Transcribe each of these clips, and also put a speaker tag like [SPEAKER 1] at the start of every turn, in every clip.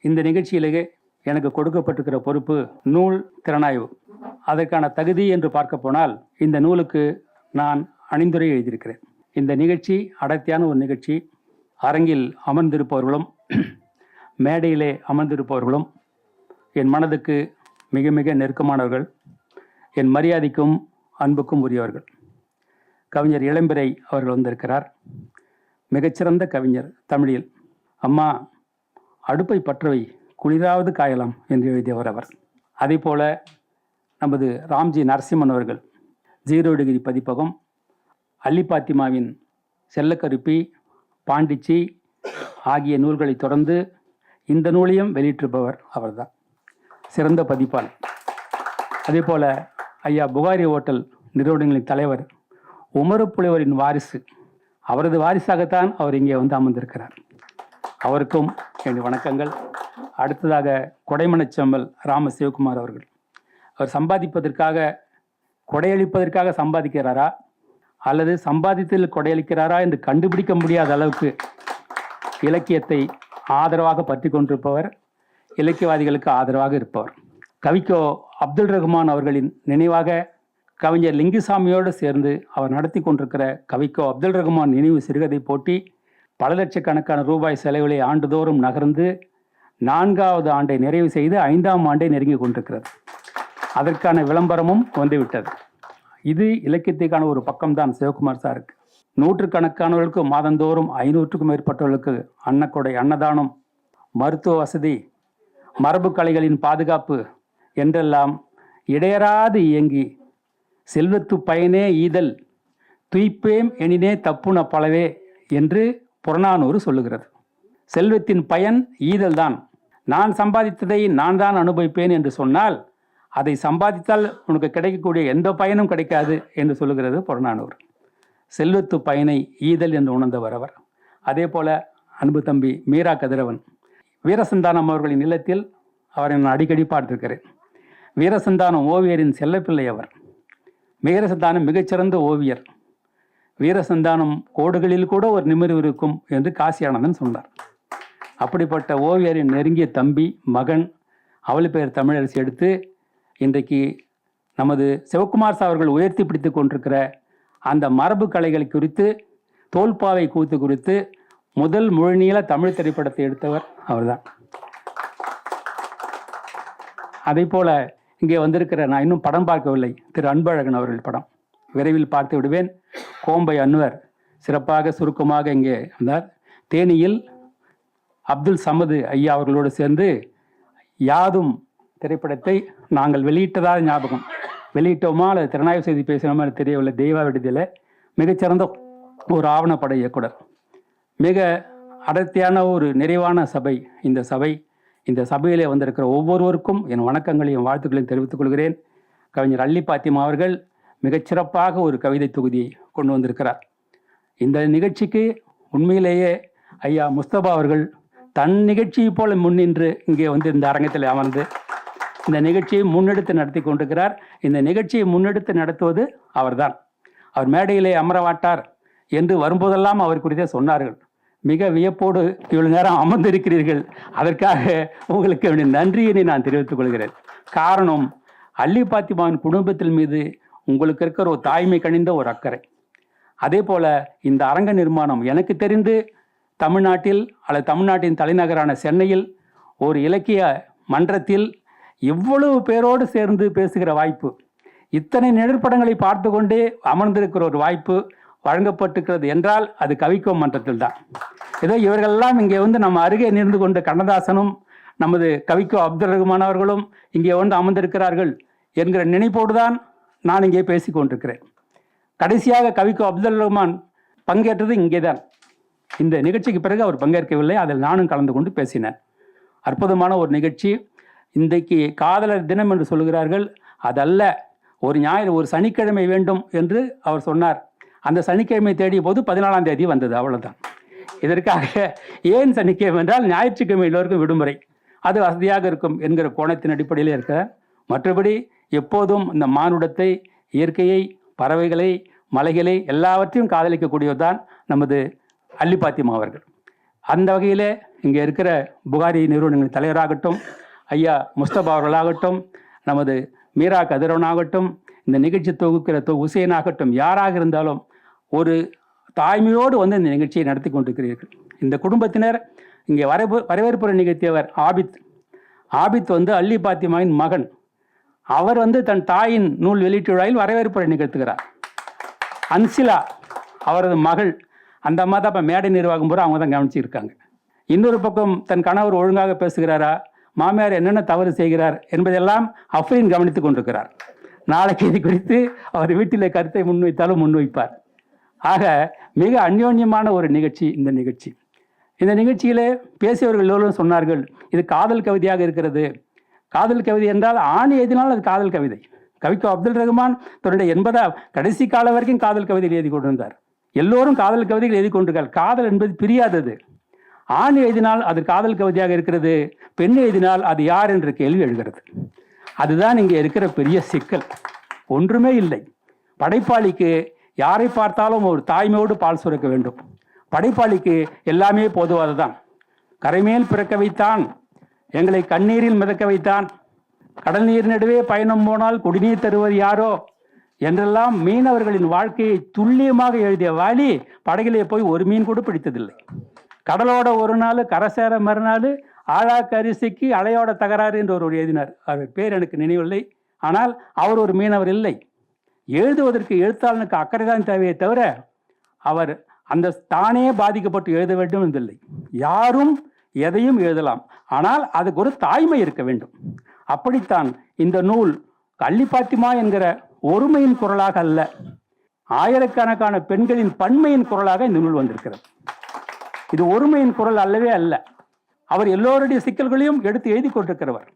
[SPEAKER 1] இந்த நிகழ்ச்சியிலேயே எனக்கு கொடுக்கப்பட்டிருக்கிற பொறுப்பு நூல் திறனாய்வு. அதற்கான தகுதி என்று பார்க்க போனால் இந்த நூலுக்கு நான் அணிந்துரை எழுதியிருக்கிறேன். இந்த நிகழ்ச்சி அடர்த்தியான ஒரு நிகழ்ச்சி. அரங்கில் அமர்ந்திருப்பவர்களும் மேடையிலே அமர்ந்திருப்பவர்களும் என் மனதுக்கு மிக மிக நெருக்கமானவர்கள், என் மரியாதைக்கும் அன்புக்கும் உரியவர்கள். கவிஞர் இளம்பிறை அவர்கள் வந்திருக்கிறார். மிகச்சிறந்த கவிஞர் தமிழில். அம்மா அடுப்பை பற்றவை குளிராவது காயலாம் என்று எழுதியவர் அவர். அதே போல நமது ராம்ஜி நரசிம்மன் அவர்கள் 0 டிகிரி பதிப்பகம், அல்லிபாத்திமாவின் செல்லக்கருப்பி, பாண்டிச்சி ஆகிய நூல்களை தொடர்ந்து இந்த நூலையும் வெளியிட்டிருப்பவர் அவர்தான், சிறந்த பதிப்பாளர். அதே போல ஐயா புகாரி ஹோட்டல் நிறுவனங்களின் தலைவர் உமரப்புலவரின் வாரிசு, அவரது வாரிசாகத்தான் அவர் இங்கே வந்து அமர்ந்திருக்கிறார். அவருக்கும் என் வணக்கங்கள். அடுத்ததாக கொடைமனச்செம்மல் ராம சிவகுமார் அவர்கள். அவர் சம்பாதிப்பதற்காக, கொடையளிப்பதற்காக சம்பாதிக்கிறாரா அல்லது சம்பாதித்தில் கொடையளிக்கிறாரா என்று கண்டுபிடிக்க முடியாத அளவுக்கு இலக்கியத்தை ஆதரவாக பற்றி கொண்டிருப்பவர், இலக்கியவாதிகளுக்கு ஆதரவாக இருப்பவர். கவிக்கோ அப்துல் ரஹ்மான் அவர்களின் நினைவாக கவிஞர் லிங்குசாமியோடு சேர்ந்து அவர் நடத்தி கொண்டிருக்கிற கவிக்கோ அப்துல் ரஹ்மான் நினைவு சிறுகதை போட்டி பல லட்சக்கணக்கான ரூபாய் செலவுகளை ஆண்டுதோறும் நகர்ந்து 4வது ஆண்டை நிறைவு செய்து 5ஆம் ஆண்டை நெருங்கி கொண்டிருக்கிறது. அதற்கான விளம்பரமும் வந்துவிட்டது. இது இலக்கியத்துக்கான ஒரு பக்கம்தான் சிவகுமார் சாருக்கு. 100கணக்கானவர்களுக்கு மாதந்தோறும் 500க்கும் மேற்பட்டவர்களுக்கு அன்னக்கொடை, அன்னதானம், மருத்துவ வசதி, மரபு கலைகளின் பாதுகாப்பு என்றெல்லாம் இடையறாது இயங்கி செல்வத்து பயனே ஈதல் துய்ப்பேம் எனினே தப்புன பலவே என்று புறநானூறு சொல்லுகிறது. செல்வத்தின் பயன் ஈதல் தான். நான் சம்பாதித்ததை நான் தான் அனுபவிப்பேன் என்று சொன்னால் அதை சம்பாதித்தால் உனக்கு கிடைக்கக்கூடிய எந்த பயனும் கிடைக்காது என்று சொல்லுகிறது புறநானூறு. செல்வத்து பயனை ஈதல் என்று உணர்ந்தவர் அவர். அதே போல அன்பு தம்பி மீரா கதிரவன், வீரசந்தானம் அவர்களின் இல்லத்தில் அவரை நான் அடிக்கடி பார்த்திருக்கிறேன். வீரசந்தானம் ஓவியரின் செல்லப்பிள்ளை அவர். வீரசந்தானம் மிகச்சிறந்த ஓவியர். வீரசந்தானம் கோடுகளில் கூட ஒரு நிமிர்வு இருக்கும் என்று காசி ஆனந்தன் சொன்னார். அப்படிப்பட்ட ஓவியரின் நெருங்கிய தம்பி, மகன், அவள் பெயர் தமிழரசி எடுத்து இன்றைக்கு நமது சிவகுமார் அவர்கள் உயர்த்தி பிடித்து கொண்டிருக்கிற அந்த மரபு கலைகளை குறித்து, தோல்பாவை கூத்து குறித்து முதல் முழுநீள தமிழ் திரைப்படத்தை எடுத்தவர் அவர்தான். அதே போல இங்கே வந்திருக்கிற, நான் இன்னும் படம் பார்க்கவில்லை, திரு அன்பழகன் அவர்கள் படம் விரைவில் பார்த்து விடுவேன். கோம்பை அன்வர் சிறப்பாக சுருக்கமாக இங்கே வந்தார். தேனியில் அப்துல் சமது ஐயா அவர்களோடு சேர்ந்து யாதும் திரைப்படத்தை நாங்கள் வெளியிட்டதாக ஞாபகம். வெளியிட்டோமா அல்லது திறனாய்வு செய்தி பேசினோமா தெரியவில்லை. தெய்வா விடுதலை மிகச்சிறந்த ஒரு ஆவணப்பட இயக்குனர். மிக அடர்த்தியான ஒரு நிறைவான சபை இந்த சபை. இந்த சபையிலே வந்திருக்கிற ஒவ்வொருவருக்கும் என் வணக்கங்களையும் வாழ்த்துக்களையும் தெரிவித்துக் கொள்கிறேன். கவிஞர் அல்லிபாத்திமா அவர்கள் மிகச்சிறப்பாக ஒரு கவிதை தொகுதியை கொண்டு வந்திருக்கிறார். இந்த நிகழ்ச்சிக்கு உண்மையிலேயே ஐயா முஸ்தபா அவர்கள் தன் நிகழ்ச்சியை போல முன்னின்று இங்கே வந்து இந்த அரங்கத்தில் அமர்ந்து இந்த நிகழ்ச்சியை முன்னெடுத்து நடத்தி கொண்டிருக்கிறார். இந்த நிகழ்ச்சியை முன்னெடுத்து நடத்துவது அவர்தான். அவர் மேடையிலே அமரவாட்டார் என்று வரும்போதெல்லாம் அவர் குறித்தே சொன்னார்கள். மிக வியப்போடு இவ்வளவு நேரம் அமர்ந்திருக்கிறீர்கள், அதற்காக உங்களுக்கு நன்றியினை நான் தெரிவித்துக் கொள்கிறேன். காரணம், அல்லிபாத்திமாவின் குடும்பத்தின் மீது உங்களுக்கு இருக்கிற ஒரு தாய்மை கணிந்த ஒரு அக்கறை. அதே போல இந்த அரங்க நிர்மாணம் எனக்கு தெரிந்து தமிழ்நாட்டில் அல்லது தமிழ்நாட்டின் தலைநகரான சென்னையில் ஒரு இலக்கிய மன்றத்தில் இவ்வளவு பேரோடு சேர்ந்து பேசுகிற வாய்ப்பு, இத்தனை நிழற்படங்களை பார்த்து கொண்டே அமர்ந்திருக்கிற ஒரு வாய்ப்பு வழங்கப்பட்டிருக்கிறது என்றால் அது கவிக்கோ மன்றத்தில் தான். ஏதோ இவர்களெல்லாம் இங்கே வந்து நம்ம அருகே நின்று கொண்ட கண்ணதாசனும் நமது கவிக்கோ அப்துல் ரஹ்மான் அவர்களும் இங்கே வந்து அமர்ந்திருக்கிறார்கள் என்கிற நினைப்போடு தான் நான் இங்கே பேசி கொண்டிருக்கிறேன். கடைசியாக கவிக்கோ அப்துல் ரஹ்மான் பங்கேற்றது இங்கே தான். இந்த நிகழ்ச்சிக்கு பிறகு அவர் பங்கேற்கவில்லை, அதில் நானும் கலந்து கொண்டு பேசினேன். அற்புதமான ஒரு நிகழ்ச்சி. இன்றைக்கு காதலர் தினம் என்று சொல்கிறார்கள், அதல்ல, ஒரு ஞாயிறு, ஒரு சனிக்கிழமை வேண்டும் என்று அவர் சொன்னார். அந்த சனிக்கிழமை தேடிய போது 14ஆம் தேதி வந்தது, அவ்வளவுதான். இதற்காக ஏன் சனிக்கிழமை என்றால் ஞாயிற்றுக்கிழமை எல்லோருக்கும் விடுமுறை, அது வசதியாக இருக்கும் என்கிற கோணத்தின் அடிப்படையில் இருக்க. மற்றபடி எப்போதும் இந்த மானுடத்தை, இயற்கையை, பறவைகளை, மலைகளை எல்லாவற்றையும் காதலிக்கக்கூடியவர் தான் நமது அல்லிபாத்திமா அவர்கள். அந்த வகையிலே இங்கே இருக்கிற புகாரி நிறுவனங்களின் தலைவராகட்டும், ஐயா முஸ்தபா அவர்களாகட்டும், நமது மீரா கதிரவனாகட்டும், இந்த நிகழ்ச்சி தொகுக்கிற உசேனாகட்டும், யாராக இருந்தாலும் ஒரு தாய்மையோடு வந்து இந்த நிகழ்ச்சியை நடத்தி கொண்டிருக்கிறீர்கள். இந்த குடும்பத்தினர் இங்கே வரவேற்புரை நிகழ்த்தியவர் ஆபித் வந்து அல்லி பாத்திமாவின் மகன். அவர் வந்து தன் தாயின் நூல் வெளியீட்டு விழாவில் வரவேற்புரை நிகழ்த்துகிறார். அன்சிலா அவரது மகள், அந்த அம்மா தான் இப்போ மேடை நிர்வாகம் போகிற அவங்க தான் கவனிச்சிருக்காங்க. இன்னொரு பக்கம் தன் கணவர் ஒழுங்காக பேசுகிறாரா, மாமியார் என்னென்ன தவறு செய்கிறார் என்பதெல்லாம் அஃப்ரீன் கவனித்துக் கொண்டிருக்கிறார். நாளைக்கு இது குறித்து அவர் வீட்டில் கருத்தை முன்வைத்தாலும் முன்வைப்பார். ஆக மிக அந்யோன்யமான ஒரு நிகழ்ச்சி இந்த நிகழ்ச்சி. இந்த நிகழ்ச்சியிலே பேசியவர்கள் எல்லோரும் சொன்னார்கள், இது காதல் கவிதையாக இருக்கிறது. காதல் கவிதை என்றால் ஆண் எழுதினால் அது காதல் கவிதை. கவிக்கோ அப்துல் ரஹ்மான் தன்னுடைய 80 கடைசி காலம் வரைக்கும் காதல் கவிதைகள் எழுதி கொண்டிருந்தார். எல்லோரும் காதல் கவிதைகள் எழுதி கொண்டிருக்கார். காதல் என்பது பிரியாதது. ஆண் எழுதினால் அது காதல் கவிதையாக இருக்கிறது, பெண் எழுதினால் அது யார் என்ற கேள்வி எழுகிறது. அதுதான் இங்கே இருக்கிற பெரிய சிக்கல். ஒன்றுமே இல்லை. படைப்பாளிக்கு யாரை பார்த்தாலும் ஒரு தாய்மையோடு பால் சுரக்க வேண்டும். படைப்பாளிக்கு எல்லாமே பொதுவானதுதான். கரைமேல் பிறக்க வைத்தான், எங்களை கண்ணீரில் மிதக்க வைத்தான், கடல் நீர் நடுவே பயணம் போனால் குடிநீர் தருவது யாரோ என்றெல்லாம் மீனவர்களின் வாழ்க்கையை துல்லியமாக எழுதிய வாலி படகிலே போய் ஒரு மீன் கூட பிடித்ததில்லை. கடலோட ஒரு நாள், கரை சேர மறுநாள், ஆழாக்கு அரிசிக்கு அலையோட தகராறு என்று ஒரு எழுதினார். அவர் பேர் எனக்கு நினைவில்லை. ஆனால் அவர் ஒரு மீனவர் இல்லை. எழுதுவதற்கு எழுத்தாளனுக்கு அக்கறை தான் தேவையே தவிர அவர் அந்த தானே பாதிக்கப்பட்டு எழுத வேண்டும் என்றில்லை. யாரும் எதையும் எழுதலாம், ஆனால் அதுக்கு ஒரு தாய்மை இருக்க வேண்டும். அப்படித்தான் இந்த நூல் அல்லி பாத்திமா என்கிற ஒருமையின் குரலாக அல்ல, ஆயிரக்கணக்கான பெண்களின் பன்மையின் குரலாக இந்த நூல் வந்திருக்கிறது. இது ஒருமையின் குரல் அல்லவே அல்ல. அவர் எல்லோருடைய சிக்கல்களையும் எடுத்து எழுதி கொண்டிருக்கிறவர்.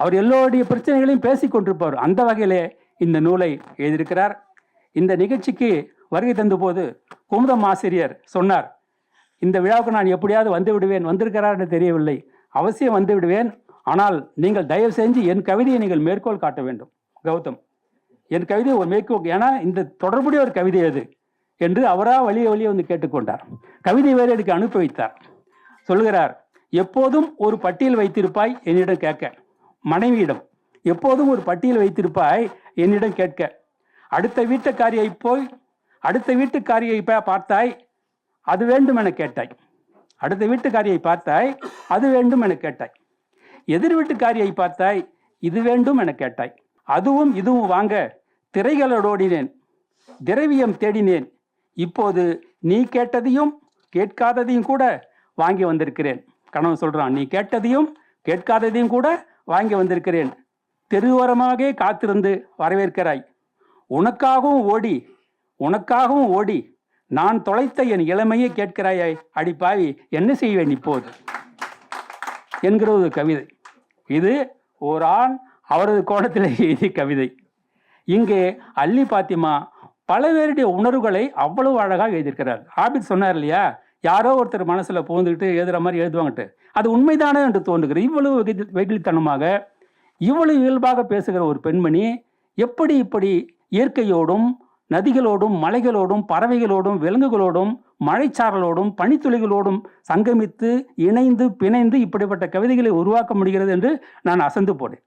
[SPEAKER 1] அவர் எல்லோருடைய பிரச்சனைகளையும் பேசிக் கொண்டிருப்பவர். அந்த வகையிலே இந்த நூலை எழுதியிருக்கிறார். இந்த நிகழ்ச்சிக்கு வருகை தந்த போது குமுதம் ஆசிரியர் சொன்னார், இந்த விழாவுக்கு நான் எப்படியாவது வந்து விடுவேன், வந்திருக்கிறார் என்று தெரியவில்லை, அவசியம் வந்து விடுவேன், ஆனால் நீங்கள் தயவு செஞ்சு என் கவிதையை நீங்கள் மேற்கோள் காட்ட வேண்டும் கௌதம், என் கவிதையை ஒரு மேற்கோள், ஏன்னா இந்த தொடர்புடைய ஒரு கவிதை அது என்று அவராக வழியே வந்து கேட்டுக்கொண்டார். கவிதை வேறு எனக்கு அனுப்பி வைத்தார். சொல்கிறார், எப்போதும் ஒரு பட்டியல் வைத்திருப்பாய் என்னிடம் கேட்க, மனைவியிடம் எப்போதும் ஒரு பட்டியல் வைத்திருப்பாய் என்னிடம் கேட்க, அடுத்த வீட்டுக்காரியை பார்த்தாய், அது வேண்டும் என கேட்டாய், அடுத்த வீட்டுக்காரியை பார்த்தாய், அது வேண்டும் என கேட்டாய், எதிர் வீட்டுக்காரியை பார்த்தாய், இது வேண்டும் என கேட்டாய், அதுவும் இதுவும் வாங்க திரைகளோடினேன், திரவியம் தேடினேன், இப்போது நீ கேட்டதையும் கேட்காததையும் கூட வாங்கி வந்திருக்கிறேன். கணவன் சொல்றான், நீ கேட்டதையும் கேட்காததையும் கூட வாங்கி வந்திருக்கிறேன், தெருவோரமாக காத்திருந்து வரவேற்கிறாய், உனக்காகவும் ஓடி நான் தொலைத்த என் இளமையை கேட்கிறாய், அடிப்பாவி என்ன செய்வேன் இப்போது என்கிற ஒரு கவிதை. இது ஒரு ஆண் அவரது கோணத்தில் எழுதிய கவிதை. இங்கே அல்லி பாத்திமா பல பேருடைய உணர்வுகளை அவ்வளவு அழகாக எழுதியிருக்கிறார். ஆபித் சொன்னார் இல்லையா, யாரோ ஒருத்தர் மனசுல புகுந்துக்கிட்டு எழுதுற மாதிரி எழுதுவாங்கட்டு, அது உண்மைதானே என்று தோன்றுகிறது. இவ்வளவு வெகுளித்தனமாக இவ்வளவு இயல்பாக பேசுகிற ஒரு பெண்மணி எப்படி இப்படி இயற்கையோடும் நதிகளோடும் மலைகளோடும் பறவைகளோடும் விலங்குகளோடும் மழைச்சாரலோடும் பனித்துளிகளோடும் சங்கமித்து இணைந்து பிணைந்து இப்படிப்பட்ட கவிதைகளை உருவாக்க முடிகிறது என்று நான் அசந்து போனேன்.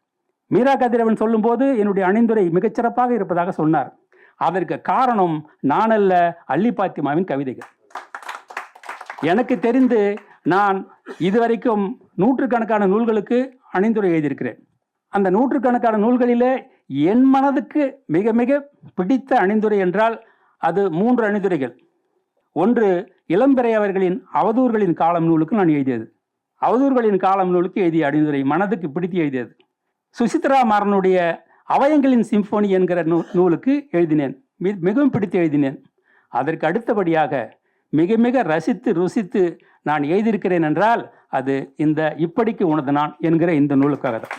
[SPEAKER 1] மீரா கதிரவன் சொல்லும்போது என்னுடைய அணிந்துரை மிகச்சிறப்பாக இருப்பதாக சொன்னார். அதற்கு காரணம் நான் அல்ல, அல்லி பாத்திமாவின் கவிதைகள். எனக்கு தெரிந்து நான் இதுவரைக்கும் நூற்றுக்கணக்கான நூல்களுக்கு அணிந்துரை எழுதியிருக்கிறேன். அந்த நூற்றுக்கணக்கான நூல்களிலே என் மனதுக்கு மிக மிக பிடித்த அணிந்துரை என்றால் அது 3 அணிந்துரைகள். ஒன்று, இளம்பிறை அவர்களின் அவதூறுகளின் காலம் நூலுக்கு நான் எழுதியது. அவதூறுகளின் காலம் நூலுக்கு எழுதிய அணிந்துரை மனதுக்கு பிடித்து எழுதியது. சுசித்ரா மாறனுடைய அவயங்களின் சிம்போனி என்கிற நூலுக்கு எழுதினேன், மிகவும் பிடித்து எழுதினேன். அதற்கு அடுத்தபடியாக மிக மிக ரசித்து ருசித்து நான் எழுதியிருக்கிறேன் என்றால் அது இந்த இப்படிக்கு உனது நான் என்கிற இந்த நூலுக்காக தான்.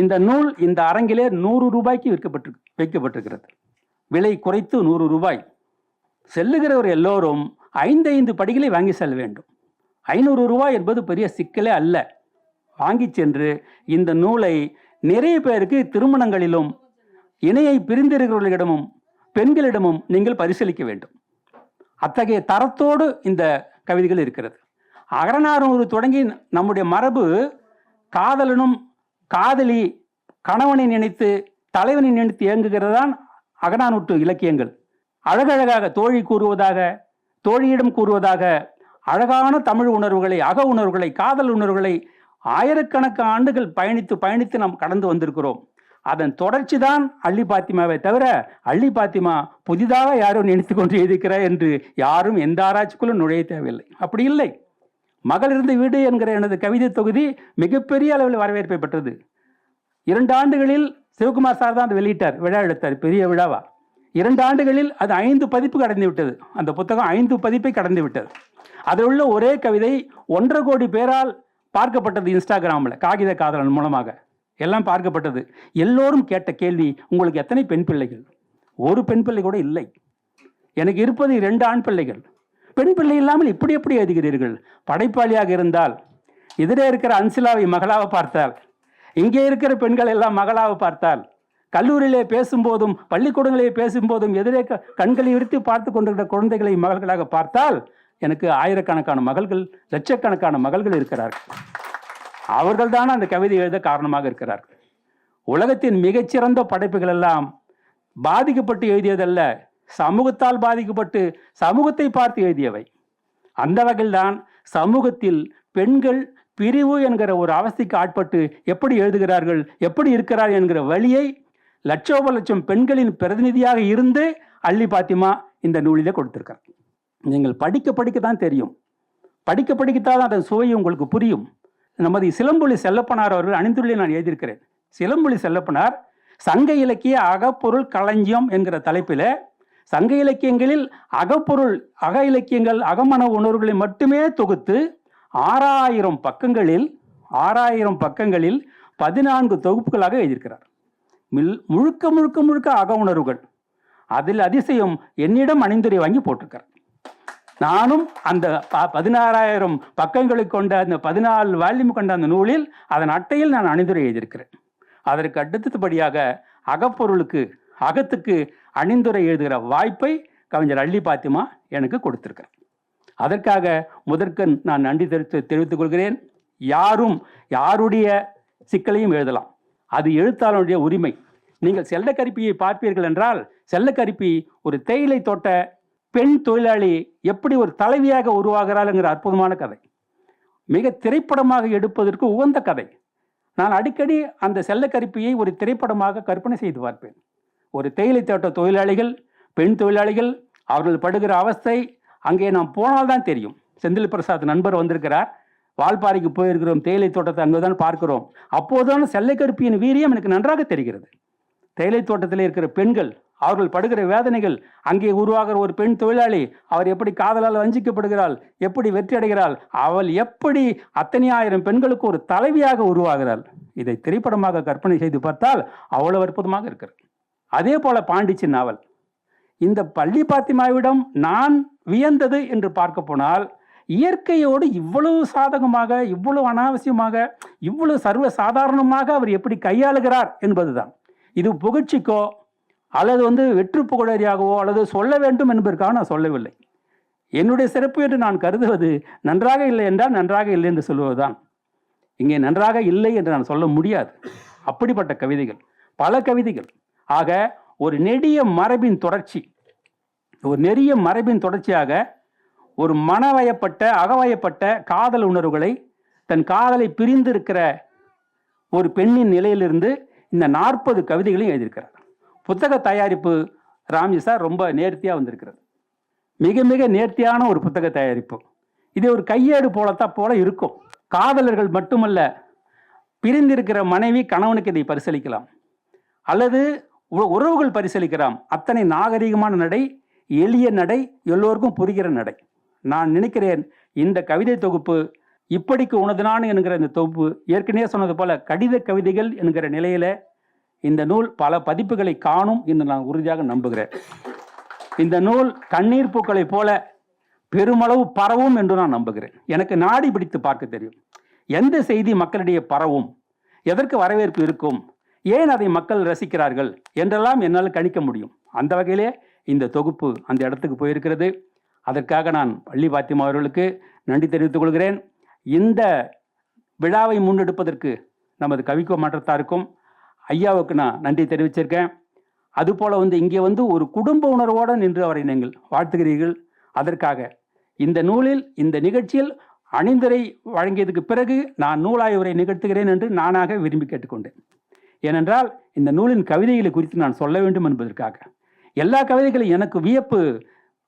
[SPEAKER 1] இந்த நூல் இந்த அரங்கிலே 100 ரூபாய்க்கு வைக்கப்பட்டிருக்கிறது. விலை குறைத்து 100 ரூபாய். செல்லுகிறவர் எல்லோரும் 5 படிகளை வாங்கி செல்ல வேண்டும். 500 ரூபாய் என்பது பெரிய சிக்கலே அல்ல. வாங்கி சென்று இந்த நூலை நிறைய பேருக்கு திருமணங்களிலும் இணையை பிரிந்திருக்கிறவர்களிடமும் பெண்களிடமும் நீங்கள் பரிசீலிக்க வேண்டும். அத்தகைய தரத்தோடு இந்த கவிதைகள் இருக்கிறது. அகநானூறு தொடங்கி நம்முடைய மரபு காதலனும் காதலி கணவனை நினைத்து தலைவனை நினைத்து இயங்குகிறதான் அகநானூற்று இலக்கியங்கள். அழகழகாக தோழி கூறுவதாக, தோழியிடம் கூறுவதாக அழகான தமிழ் உணர்வுகளை, அக உணர்வுகளை, காதல் உணர்வுகளை ஆயிரக்கணக்கான ஆண்டுகள் பயணித்து நாம் கடந்து வந்திருக்கிறோம். அதன் தொடர்ச்சி தான் அள்ளி பாத்திமாவை தவிர, அள்ளி பாத்திமா புதிதாக யாரும் நினைத்து கொண்டு இருக்கிறார் என்று யாரும் எந்த ஆராய்ச்சிக்குள்ளும் நுழைய தேவையில்லை. அப்படி இல்லை. மகள் இருந்த வீடு என்கிற எனது கவிதை தொகுதி மிகப்பெரிய அளவில் வரவேற்பை பெற்றது. 2 ஆண்டுகளில் சிவகுமார் சார் தான் அதை வெளியிட்டார், விழா எடுத்தார், பெரிய விழாவா. 2 ஆண்டுகளில் அது 5 பதிப்பு கடந்து விட்டது. அந்த புத்தகம் 5 பதிப்பை கடந்து விட்டது. அதில் உள்ள ஒரே கவிதை 1.5 கோடி பேரால் பார்க்கப்பட்டது. இன்ஸ்டாகிராமில் காகித காதலன் மூலமாக எல்லாம் பார்க்கப்பட்டது. எல்லோரும் கேட்ட கேள்வி, உங்களுக்கு எத்தனை பெண் பிள்ளைகள்? ஒரு பெண் பிள்ளை கூட இல்லை. எனக்கு இருப்பது 2 ஆண் பிள்ளைகள். பெண் பிள்ளை இல்லாமல் இப்படி எப்படி எழுதுகிறீர்கள்? படைப்பாளியாக இருந்தால் எதிரே இருக்கிற அன்சிலாவை மகளாக பார்த்தால், இங்கே இருக்கிற பெண்கள் எல்லாம் மகளாக பார்த்தால், கல்லூரியிலே பேசும்போதும் பள்ளிக்கூடங்களிலே பேசும்போதும் எதிரே கண்களை விரித்து பார்த்து கொண்டிருக்கிற குழந்தைகளை மகள்களாக பார்த்தால், எனக்கு ஆயிரக்கணக்கான மகள்கள், லட்சக்கணக்கான மகள்கள் இருக்கிறார்கள். அவர்கள் தான் அந்த கவிதை எழுத காரணமாக இருக்கிறார்கள். உலகத்தின் மிகச்சிறந்த படைப்புகள் எல்லாம் பாதிக்கப்பட்டு எழுதியதல்ல, சமூகத்தால் பாதிக்கப்பட்டு சமூகத்தை பார்த்து எழுதியவை. அந்த வகையில்தான் சமூகத்தில் பெண்கள் பிரிவு என்கிற ஒரு அவஸ்தைக்கு ஆட்பட்டு எப்படி எழுதுகிறார்கள், எப்படி இருக்கிறார் என்கிற வழியை லட்சோப லட்சம் பெண்களின் பிரதிநிதியாக இருந்து அள்ளி பாத்திமா இந்த நூலிலே கொடுத்திருக்கார். நீங்கள் படிக்க தான் தெரியும். படிக்கத்தான் அதன் சுவை உங்களுக்கு புரியும். நமது சிலம்பொலி செல்லப்பனார் அவர்கள் அணிந்துள்ளே நான் எழுதியிருக்கிறேன். சிலம்பொலி செல்லப்பனார் சங்க இலக்கிய அகப்பொருள் களஞ்சியம் என்கிற தலைப்பில் சங்க இலக்கியங்களில் அகப்பொருள், அக இலக்கியங்கள், அகமன உணர்வுகளை மட்டுமே தொகுத்து 6000 பக்கங்களில் 14 தொகுப்புகளாக எழுதியிருக்கிறார். முழுக்க அக உணர்வுகள். அதில் அதிசயம், என்னிடம் அணிந்துரை வாங்கி போட்டிருக்கிறார். நானும் அந்த 16,000 பக்கங்களை கொண்ட அந்த 14 வால்யூம் கொண்ட அந்த நூலில் அதன் அட்டையில் நான் அணிந்துரை எழுதியிருக்கிறேன். அதற்கு அடுத்தபடியாக அகப்பொருளுக்கு, அகத்துக்கு அணிந்துரை எழுதுகிற வாய்ப்பை கவிஞர் அள்ளி பாத்திமா எனக்கு கொடுத்திருக்கிறார். அதற்காக முதற்கண் நான் நன்றி தெரிவித்துக் கொள்கிறேன். யாருடைய சிக்கலையும் எழுதலாம், அது எழுத்தாளனுடைய உரிமை. நீங்கள் செல்லக்கரிப்பியை பார்ப்பீர்கள் என்றால், செல்லக்கரிப்பி ஒரு தேயிலை தோட்ட பெண் தொழிலாளி எப்படி ஒரு தலைவியாக உருவாகிறாள் என்கிற அற்புதமான கதை, மிக திரைப்படமாக எடுப்பதற்கு உகந்த கதை. நான் அடிக்கடி அந்த செல்லக்கரிப்பியை ஒரு திரைப்படமாக கற்பனை செய்து பார்ப்பேன். ஒரு தேயிலை தோட்ட தொழிலாளிகள், பெண் தொழிலாளிகள், அவர்கள் படுகிற அவஸ்தை அங்கே நாம் போனால்தான் தெரியும். செந்தில் பிரசாத் நண்பர் வந்திருக்கிறார், வால்பாறைக்கு போயிருக்கிறோம், தேயிலை தோட்டத்தை அங்குதான் பார்க்கிறோம். அப்போதுதான் செல்லக்கரிப்பியின் வீரியம் எனக்கு நன்றாக தெரிகிறது. தேயிலை தோட்டத்தில் இருக்கிற பெண்கள், அவர்கள் படுகிற வேதனைகள், அங்கே உருவாகிற ஒரு பெண் தொழிலாளி, அவர் எப்படி காதலால் வஞ்சிக்கப்படுகிறாள், எப்படி வெற்றி அடைகிறாள், அவள் எப்படி அத்தனை ஆயிரம் பெண்களுக்கு ஒரு தலைவியாக உருவாகிறாள். இதை திரைப்படமாக கற்பனை செய்து பார்த்தால் அவ்வளவு அற்புதமாக இருக்கிறது. அதே போல பாண்டிச்சி நாவல். இந்த அள்ளி பாத்திமாவிடம் நான் வியந்தது என்று பார்க்க போனால், இயற்கையோடு இவ்வளவு சாதகமாக, இவ்வளவு அனாவசியமாக, இவ்வளவு சர்வ சாதாரணமாக அவர் எப்படி கையாளுகிறார் என்பதுதான். இது புகழ்ச்சிக்கோ அல்லது வெற்று புகழறியாகவோ அல்லது சொல்ல வேண்டும் என்பதற்காக நான் சொல்லவில்லை. என்னுடைய சிறப்பு என்று நான் கருதுவது, நன்றாக இல்லை என்றால் நன்றாக இல்லை என்று சொல்வதுதான். இங்கே நன்றாக இல்லை என்று நான் சொல்ல முடியாது. அப்படிப்பட்ட கவிதைகள், பல கவிதைகள். ஆக ஒரு நெடிய மரபின் தொடர்ச்சியாக ஒரு மனவயப்பட்ட, அகவயப்பட்ட காதல் உணர்வுகளை, தன் காதலை பிரிந்திருக்கிற ஒரு பெண்ணின் நிலையிலிருந்து இந்த 40 கவிதைகளையும் எழுதியிருக்கிறார். புத்தக தயாரிப்பு ராம்ஜி சார் ரொம்ப நேர்த்தியாக வந்திருக்கிறது. மிக மிக நேர்த்தியான ஒரு புத்தக தயாரிப்பு. இது ஒரு கையேடு போல இருக்கும். காதலர்கள் மட்டுமல்ல, பிரிந்திருக்கிற மனைவி கணவனுக்கு இதை பரிசீலிக்கலாம், அல்லது உறவுகள் பரிசீலிக்கலாம். அத்தனை நாகரிகமான நடை, எளிய நடை, எல்லோருக்கும் புரிகிற நடை. நான் நினைக்கிறேன் இந்த கவிதை தொகுப்பு, இப்படிக்கு உனதுனான் என்கிற இந்த தொகுப்பு, ஏற்கனவே சொன்னது போல கடித கவிதைகள் என்கிற நிலையில இந்த நூல் பல பதிப்புகளை காணும் என்று நான் உறுதியாக நம்புகிறேன். இந்த நூல் கண்ணீர் பூக்களை போல பெருமளவு பரவும் என்று நான் நம்புகிறேன். எனக்கு நாடி பிடித்து பார்க்க தெரியும். எந்த செய்தி மக்களிடையே பரவும், எதற்கு வரவேற்பு இருக்கும், ஏன் அதை மக்கள் ரசிக்கிறார்கள் என்றெல்லாம் என்னால் கணிக்க முடியும். அந்த வகையிலே இந்த தொகுப்பு அந்த இடத்துக்கு போயிருக்கிறது. அதற்காக நான் அள்ளி பாத்திமா அவர்களுக்கு நன்றி தெரிவித்துக் கொள்கிறேன். இந்த விழாவை முன்னெடுப்பதற்கு நமது கவிக்கோ மாற்றத்தாருக்கும் ஐயாவுக்கு நான் நன்றி தெரிவிச்சிருக்கேன். அதுபோல் இங்கே ஒரு குடும்ப உணர்வோடு நின்று அவரை நீங்கள் வாழ்த்துகிறீர்கள். அதற்காக இந்த நூலில் இந்த நிகழ்ச்சியில் அணிந்துரை வழங்கியதுக்கு பிறகு நான் நூலாய்வுரை நிகழ்த்துகிறேன் என்று நானாக விரும்பி கேட்டுக்கொண்டேன். ஏனென்றால் இந்த நூலின் கவிதைகளை குறித்து நான் சொல்ல வேண்டும் என்பதற்காக. எல்லா கவிதைகளும் எனக்கு வியப்பு.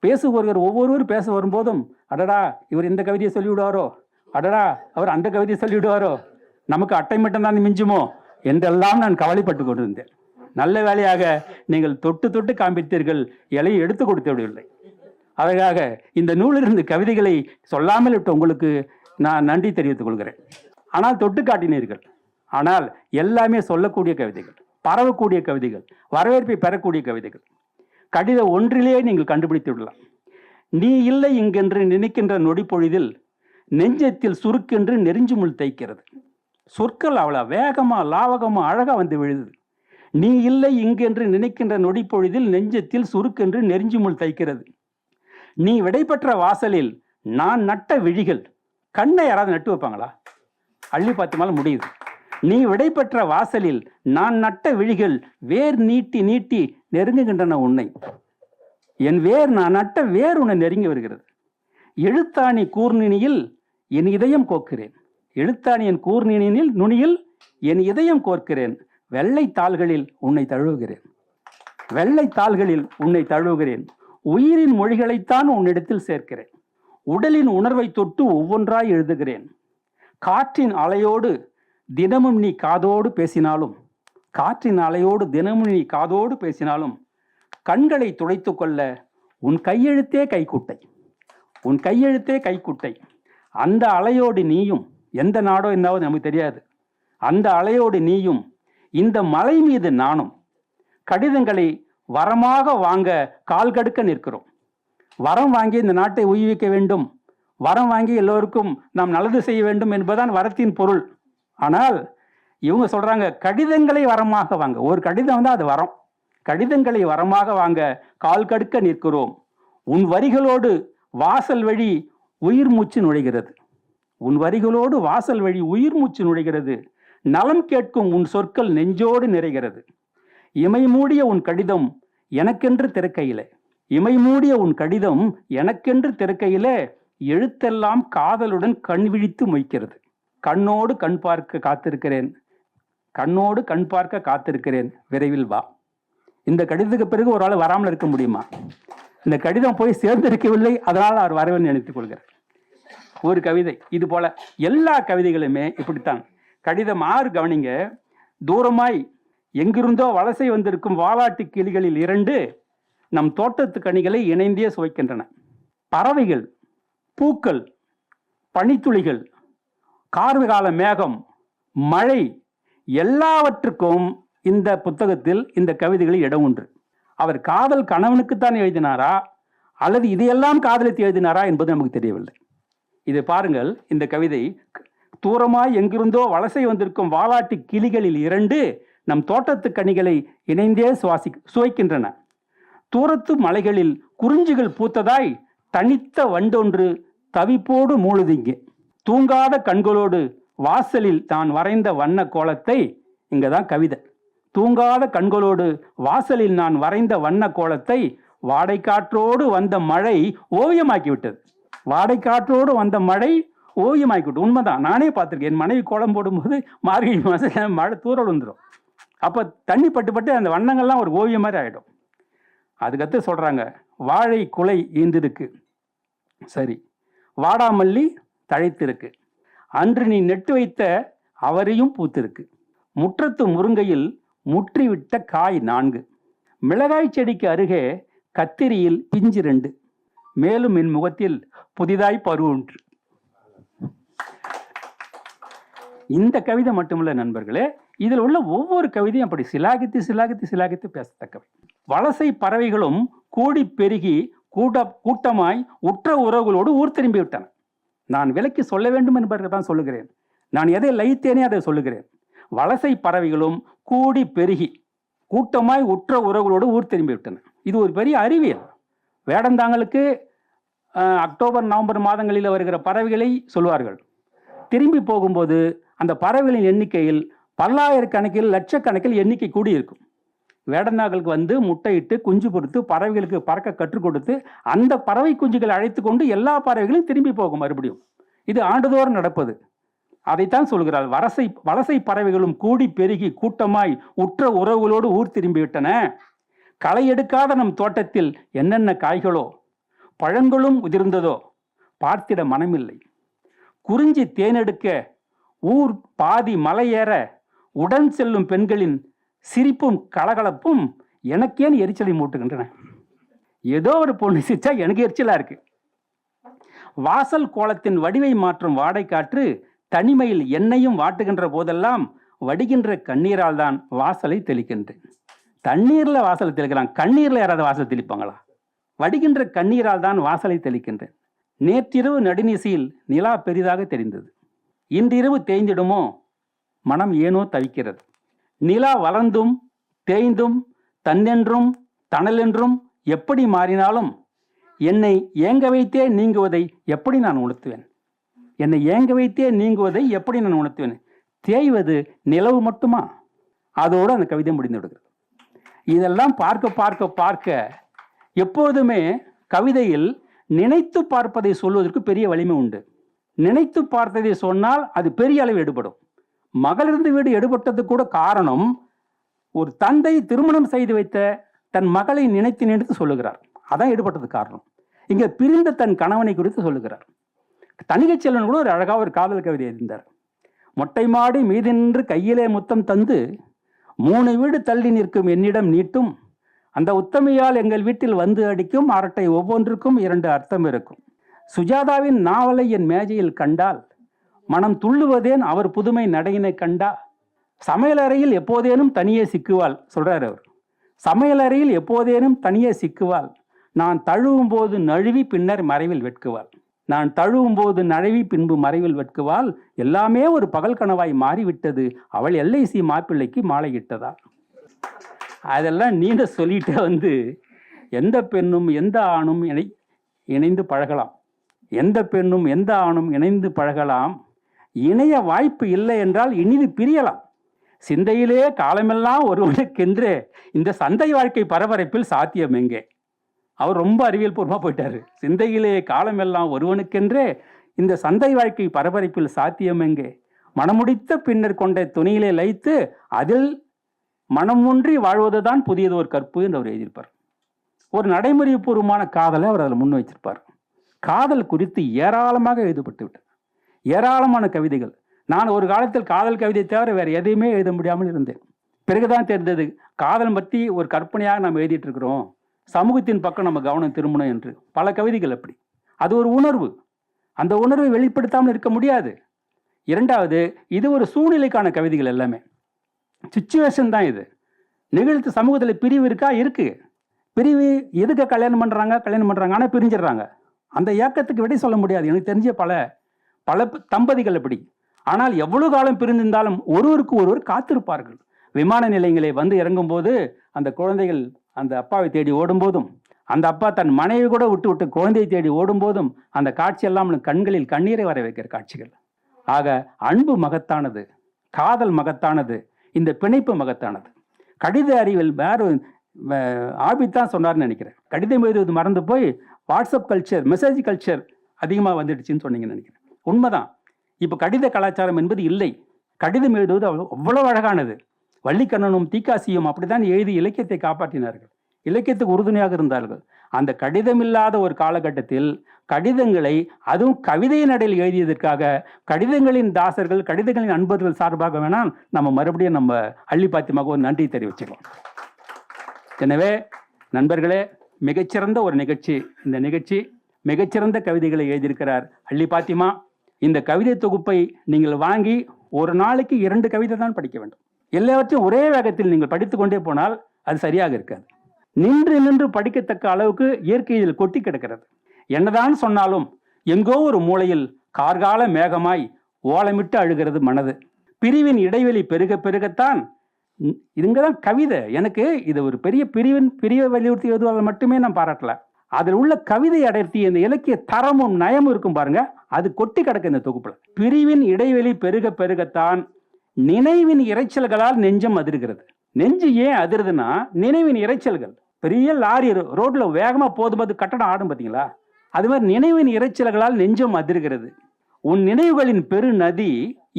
[SPEAKER 1] பேசுபவர்கள் ஒவ்வொருவரும் பேச வரும்போதும், அடடா இவர் இந்த கவிதையை சொல்லிவிடுவாரோ, அடடா அவர் அந்த கவிதையை சொல்லிவிடுவாரோ, நமக்கு அட்டை மட்டும் தான் மிஞ்சுமோ என்றெல்லாம் நான் கவலைப்பட்டு கொண்டிருந்தேன். நல்ல வேலையாக நீங்கள் தொட்டு தொட்டு காண்பித்தீர்கள், இலையை எடுத்து கொடுத்து விடவில்லை. அதற்காக இந்த நூலிலிருந்து கவிதைகளை சொல்லாமல் விட்டு உங்களுக்கு நான் நன்றி தெரிவித்துக் கொள்கிறேன். ஆனால் தொட்டு காட்டினீர்கள். ஆனால் எல்லாமே சொல்லக்கூடிய கவிதைகள், பரவக்கூடிய கவிதைகள், வரவேற்பை பெறக்கூடிய கவிதைகள். கடிதம் ஒன்றிலேயே நீங்கள் கண்டுபிடித்து விடலாம். நீ இல்லை இங்கென்று நினைக்கின்ற நொடி பொழுதில் நெஞ்சத்தில் சுருக்கென்று நெறிஞ்சு முள் தைக்கிறது. சொற்கள் அவ்வளோ வேகமா லாவகமா அழகா விழுது. நீ இல்லை இங்கென்று நினைக்கின்ற நொடி பொழுதில் நெஞ்சத்தில் சுருக்கென்று நெறிஞ்சு முள் தைக்கிறது. நீ விடைபெற்ற வாசலில் நான் நட்ட விழிகள். கண்ணை யாராவது நட்டு வைப்பாங்களா? அள்ளி பார்த்து மேல முடியுது. நீ விடைபெற்ற வாசலில் நான் நட்ட விழிகள் வேர் நீட்டி நீட்டி நெருங்குகின்றன உன்னை. என் வேர், நான் நட்ட வேர் உன்னை நெருங்கி வருகிறது. எழுத்தாணி கூர்நினியில் என் இதயம் கோக்கிறேன். எழுத்தாணி என் கூர்நினியில் நுனியில் என் இதயம் கோர்க்கிறேன். வெள்ளை தாள்களில் உன்னை தழுவுகிறேன். வெள்ளை தாள்களில் உன்னை தழுவுகிறேன். உயிரின் மொழிகளைத்தான் உன்னிடத்தில் சேர்க்கிறேன். உடலின் உணர்வை தொட்டு ஒவ்வொன்றாய் எழுதுகிறேன். காற்றின் அலையோடு தினமும் நீ காதோடு பேசினாலும், காற்றின் அலையோடு தினமும் நீ காதோடு பேசினாலும் கண்களை துடைத்து கொள்ள உன் கையெழுத்தே கைக்குட்டை. உன் கையெழுத்தே கைக்குட்டை. அந்த அலையோடு நீயும், எந்த நாடோ என்னாவது நமக்கு தெரியாது, அந்த அலையோடு நீயும், இந்த மலை மீது நானும் கடிதங்களை வரமாக வாங்க கால் கடுக்க நிற்கிறோம். வரம் வாங்கி இந்த நாட்டை உய்விக்க வேண்டும், வரம் வாங்கி எல்லோருக்கும் நாம் நல்லது செய்ய வேண்டும் என்பதுதான் வரத்தின் பொருள். ஆனால் இவங்க சொல்றாங்க கடிதங்களை வரமாக வாங்க. ஒரு கடிதம் அது வரம். கடிதங்களை வரமாக வாங்க கால் கடுக்க நிற்கிறோம். உன் வரிகளோடு வாசல் வழி உயிர் மூச்சு நுழைகிறது. உன் வரிகளோடு வாசல் வழி உயிர் மூச்சு நுழைகிறது. நலம் கேட்கும் உன் சொற்கள் நெஞ்சோடு நிறைகிறது. இமை மூடிய உன் கடிதம் எனக்கென்று திறக்கையிலே, இமை மூடிய உன் கடிதம் எனக்கென்று திறக்கையிலே எழுத்தெல்லாம் காதலுடன் கண் விழித்து மொய்க்கிறது. கண்ணோடு கண் பார்க்க காத்திருக்கிறேன், கண்ணோடு கண் பார்க்க காத்திருக்கிறேன், விரைவில் வா. இந்த கடிதத்துக்கு பிறகு ஒரு ஆள் வராமல் இருக்க முடியுமா? இந்த கடிதம் போய் சேர்ந்திருக்கவில்லை, அதனால் அவர் வரவேன் நினைத்துக் கொள்கிறார். ஒரு கவிதை இது போல. எல்லா கவிதைகளுமே இப்படித்தான். கடிதம் 6 கவனிங்க. தூரமாய் எங்கிருந்தோ வலசை வந்திருக்கும் வாலாட்டு கிளிகளில் 2 நம் தோட்டத்து கனிகளை இணைந்தே சுவைக்கின்றன. பறவைகள், பூக்கள், பனித்துளிகள், கார்கால மேகம், மழை, எல்லாவற்றுக்கும் இந்த புத்தகத்தில் இந்த தகவல்களில் இடம் உண்டு. அவர் காதல் கணவனுக்குத்தான் எழுதினாரா அல்லது இதையெல்லாம் காதலித்து எழுதினாரா என்பது நமக்கு தெரியவில்லை. இதை பாருங்கள். இந்த கவிதை, தூரமாய் எங்கிருந்தோ வலசை வந்திருக்கும் வாலாட்டு கிளிகளில் 2 நம் தோட்டத்து கனிகளை இணைந்தே சுவைக்கின்றன. தூரத்து மலைகளில் குறிஞ்சிகள் பூத்ததாய் தனித்த வண்டொன்று தவிப்போடு மூழுதிங்கே. தூங்காத கண்களோடு வாசலில் தான் வரைந்த வண்ண கோலத்தை, இங்கதான் கவிதை, தூங்காத கண்களோடு வாசலில் நான் வரைந்த வண்ண கோலத்தை வாடைக்காற்றோடு வந்த மழை ஓவியமாக்கிவிட்டது. வாடைக்காற்றோடு வந்த மழை ஓவியமாக்கிவிட்டு. உண்மைதான், நானே பார்த்துருக்கேன். என் மனைவி கோலம் போடும்போது மார்கழி மாதம் மழை தூரல் வந்துடும். அப்போ தண்ணி பட்டு பட்டு அந்த வண்ணங்கள்லாம் ஒரு ஓவியம் மாதிரி ஆகிடும். அதுக்கடுத்து சொல்கிறாங்க, வாழை குலை ஈந்திருக்கு, சரி, வாடாமல்லி தழைத்திருக்கு, அன்று நீ நெட்டு வைத்த அவரையும் பூத்திருக்கு, முற்றத்து முருங்கையில் முற்றிவிட்ட காய் 4, மிளகாய் செடிக்கு அருகே கத்திரியில் பிஞ்சு 2, மேலும் என் முகத்தில் புதிதாய் பரு 1. இந்த கவிதை மட்டுமல்ல நண்பர்களே, இதில் உள்ள ஒவ்வொரு கவிதையும் அப்படி சிலாகித்து சிலாகித்து சிலாகித்து பேசத்தக்கவை. வலசை பறவைகளும் கூடி பெருகி கூட்டமாய் உற்ற உறவுகளோடு ஊர் திரும்பி விட்டன. நான் விலைக்கு சொல்ல வேண்டும் என்பதற்கு தான் சொல்லுகிறேன். நான் எதை லயித்தேனே அதை சொல்லுகிறேன். வலசை பறவைகளும் கூடி பெருகி கூட்டமாய் உற்ற உறவுகளோடு ஊர் திரும்பி விட்டன. இது ஒரு பெரிய அறிவியல். வேடந்தாங்களுக்கு அக்டோபர் நவம்பர் மாதங்களில் வருகிற பறவைகளை சொல்வார்கள். திரும்பி போகும்போது அந்த பறவைகளின் எண்ணிக்கையில் பல்லாயிரக்கணக்கில் லட்சக்கணக்கில் எண்ணிக்கை கூடியிருக்கும். வேடந்தாங்களுக்கு வந்து முட்டையிட்டு குஞ்சு பொறுத்து பறவைகளுக்கு பறக்க கற்றுக் கொடுத்து அந்த பறவை குஞ்சுகளை அழைத்து கொண்டு எல்லா பறவைகளும் திரும்பி போகும் மறுபடியும். இது ஆண்டுதோறும் நடப்பது. அதைத்தான் சொல்கிறார். வலசை பறவைகளும் கூடி பெருகி கூட்டமாய் உற்ற உறவுகளோடு ஊர் திரும்பிவிட்டன. களை எடுக்காத நம் தோட்டத்தில் என்னென்ன காய்களோ பழங்களும் உதிர்ந்ததோ பார்த்திட மனமில்லை. குறிஞ்சி தேனெடுக்க ஊர் பாதி மலையேற உடன் செல்லும் பெண்களின் சிரிப்பும் கலகலப்பும் எனக்கேன் எரிச்சலை மூட்டுகின்றன. ஏதோ ஒரு பொண்ணு சிரிச்சா எனக்கு எரிச்சலா இருக்கு. வாசல் கோலத்தின் வடிவை மாற்றும் வாடை காற்று தனிமையில் என்னையும் வாட்டுகின்ற போதெல்லாம் வடிகின்ற கண்ணீரால் தான் வாசலை தெளிக்கின்றேன். தண்ணீர்ல வாசலை தெளிக்கலாம், கண்ணீர்ல யாராவது வாசலை தெளிப்பாங்களா? வடிகின்ற கண்ணீரால் தான் வாசலை தெளிக்கின்றேன். நேற்றிரவு நடுநிசையில் நிலா பெரிதாக தெரிந்தது. இன்றிரவு தேய்ந்திடுமோ மனம் ஏனோ தவிக்கிறது. நிலா வளர்ந்தும் தேய்ந்தும் தன்னென்றும் தணலென்றும் எப்படி மாறினாலும் என்னை ஏங்க வைத்தே நீங்குவதை எப்படி நான் உணர்த்துவேன்? என்னை ஏங்க வைத்தே நீங்குவதை எப்படி நான் உணர்த்துவேன்? தேய்வது நிலவு மட்டுமா? அதோடு அந்த கவிதை முடிந்து விடுகிறது. இதெல்லாம் பார்க்க பார்க்க பார்க்க எப்போதுமே கவிதையில் நினைத்து பார்ப்பதை சொல்வதற்கு பெரிய வலிமை உண்டு. நினைத்து பார்த்ததை சொன்னால் அது பெரிய அளவு எடுபடும். மகளிருந்து வீடு எடுபட்டது கூட காரணம், ஒரு தந்தை திருமணம் செய்து வைத்த தன் மகளை நினைத்து நினைத்து சொல்லுகிறார். அதான் எடுபட்டது காரணம். இங்க பிரிந்த தன் கணவனை குறித்து சொல்லுகிறார். தணிகை செல்வன் கூட ஒரு அழகாக ஒரு காதல் கவிதை எழுந்தார். மொட்டை மாடி மீது நின்று கையிலே முத்தம் தந்து 3 வீடு தள்ளி நிற்கும் என்னிடம் நீட்டும் அந்த உத்தமையால் எங்கள் வீட்டில் வந்து அடிக்கும் அரட்டை ஒவ்வொன்றுக்கும் 2 அர்த்தம் இருக்கும். சுஜாதாவின் நாவலை என் மேஜையில் கண்டால் மனம் துள்ளுவதேன் அவர் புதுமை நடையினை கண்டா. சமையலறையில் எப்போதேனும் தனியே சிக்குவாள் சொல்றார் அவர். சமையலறையில் எப்போதேனும் தனியே சிக்குவாள். நான் தழுவும் போது நழுவி பின்னர் மறைவில் வெட்குவாள். நான் தழுவும் போது நழுவி பின்பு மறைவில் வெட்குவாள். எல்லாமே ஒரு பகல் கனவாய் மாறிவிட்டது. அவள் LIC மாப்பிள்ளைக்கு மாலையிட்டதா. அதெல்லாம் நீண்ட சொல்லிட்டே வந்து எந்த பெண்ணும் எந்த ஆணும் இணைந்து பழகலாம். எந்த பெண்ணும் எந்த ஆணும் இணைந்து பழகலாம். இணைய வாய்ப்பு இல்லை என்றால் இனிது பிரியலாம். சிந்தையிலே காலமெல்லாம் ஒருவனுக்கென்றே இந்த சந்தை வாழ்க்கை பரபரப்பில் சாத்தியம் எங்கே? அவர் ரொம்ப அறிவியல் பூர்வமாக போயிட்டாரு. சிந்தையிலே காலமெல்லாம் ஒருவனுக்கென்றே இந்த சந்தை வாழ்க்கை பரபரப்பில் சாத்தியம் எங்கே? மனமுடித்த பின்னர் கொண்ட துணியிலே லைத்து அதில் மனமொன்றி வாழ்வதுதான் புதியது ஒரு கற்பு என்று அவர் எழுதியிருப்பார். ஒரு நடைமுறை பூர்வமான காதலை அவர் அதில் முன் வைத்திருப்பார். காதல் குறித்து ஏராளமாக எழுதப்பட்டு விட்டது. ஏராளமான கவிதைகள். நான் ஒரு காலத்தில் காதல் கவிதை தவிர வேறு எதையுமே எழுத முடியாமல் இருந்தேன். பிறகுதான் தெரிந்தது காதல் பற்றி ஒரு கற்பனையாக நாம் எழுதிட்டு இருக்கிறோம், சமூகத்தின் பக்கம் நம்ம கவனம் திரும்பணும் என்று. பல கவிதைகள் அப்படி. அது ஒரு உணர்வு. அந்த உணர்வை வெளிப்படுத்தாமல் இருக்க முடியாது. இரண்டாவது, இது ஒரு சூழ்நிலைக்கான கவிதைகள் எல்லாமே. சிச்சுவேஷன் தான் இது. நிகழ்த்து சமூகத்தில் பிரிவு இருக்கா? இருக்கு. பிரிவு எதுக்கு கல்யாணம் பண்ணுறாங்க ஆனால் பிரிஞ்சிடுறாங்க. அந்த ஏக்கத்துக்கு விடை சொல்ல முடியாது. எனக்கு தெரிஞ்ச பல தம்பதிகள் அப்படி. ஆனால் எவ்வளவு காலம் பிரிந்திருந்தாலும் ஒருவருக்கு ஒருவர் காத்திருப்பார்கள். விமான நிலையங்களை வந்து இறங்கும் போது அந்த குழந்தைகள் அந்த அப்பாவை தேடி ஓடும்போதும், அந்த அப்பா தன் மனைவி கூட விட்டு குழந்தையை தேடி ஓடும்போதும் அந்த காட்சியெல்லாம் கண்களில் கண்ணீரை வர வைக்கிற காட்சிகள். ஆக அன்பு மகத்தானது, காதல் மகத்தானது, இந்த பிணைப்பு மகத்தானது. கடித அறிவில் வேறு ஆபித்தான் சொன்னார்னு நினைக்கிறேன். கடிதம் எழுதுவது மறந்து போய் வாட்ஸ்அப் கல்ச்சர், மெசேஜ் கல்ச்சர் அதிகமாக வந்துடுச்சுன்னு சொன்னீங்கன்னு நினைக்கிறேன். உண்மைதான். இப்போ கடித கலாச்சாரம் என்பது இல்லை. கடிதம் எழுதுவது அவ்வளவு அழகானது. வள்ளிக்கண்ணனும் தீக்காசியும் அப்படித்தான் எழுதி இலக்கியத்தை காப்பாற்றினார்கள். இலக்கியத்துக்கு உறுதுணையாக இருந்தார்கள். அந்த கடிதம் இல்லாத ஒரு காலகட்டத்தில் கடிதங்களை, அதுவும் கவிதை நடையில் எழுதியதற்காக கடிதங்களின் தாசர்கள், கடிதங்களின் அன்பர்கள் சார்பாக வேணால் நம்ம மறுபடியும் நம்ம அள்ளி பாத்தியமாக ஒரு நன்றி தெரிவிச்சுக்கலாம். எனவே நண்பர்களே, மிகச்சிறந்த ஒரு நிகழ்ச்சி. இந்த நிகழ்ச்சி மிகச்சிறந்த கவிதைகளை எழுதியிருக்கிறார் அள்ளி பாத்திமா. இந்த கவிதை தொகுப்பை நீங்கள் வாங்கி ஒரு நாளைக்கு 2 கவிதை தான் படிக்க வேண்டும். எல்லாவற்றையும் ஒரே வேகத்தில் நீங்கள் படித்துக்கொண்டே போனால் அது சரியாக இருக்காது. நின்று படிக்கத்தக்க அளவுக்கு இயற்கை இதில் கொட்டி கிடக்கிறது. என்னதான் சொன்னாலும் எங்கோ ஒரு மூலையில் கார்கால மேகமாய் ஓலமிட்டு அழுகிறது மனது. பிரிவின் இடைவெளி பெருக பெருகத்தான் இதுங்கதான் கவிதை. எனக்கு இது ஒரு பெரிய பிரிவை வலியுறுத்தி எழுதுவதால் மட்டுமே நான் பாராட்டல. அதில் உள்ள கவிதை அடர்த்தி, இந்த இலக்கிய தரமும் நயமும் இருக்கும் பாருங்க, அது கொட்டி கிடக்கு இந்த தொகுப்புல. பிரிவின் இடைவெளி பெருக பெருகத்தான் நினைவின் இரைச்சல்களால் நெஞ்சம் அதிர்கிறது. நெஞ்சு ஏன் அதிருதுன்னா நினைவின் இரைச்சல்கள். பெரிய லாரி ரோட்ல வேகமா போதும்போது கட்டடம் ஆடும் பார்த்தீங்களா, அது மாதிரி நினைவின் இரைச்சல்களால் நெஞ்சம் அதிர்கிறது. உன் நினைவுகளின் பெரு நதி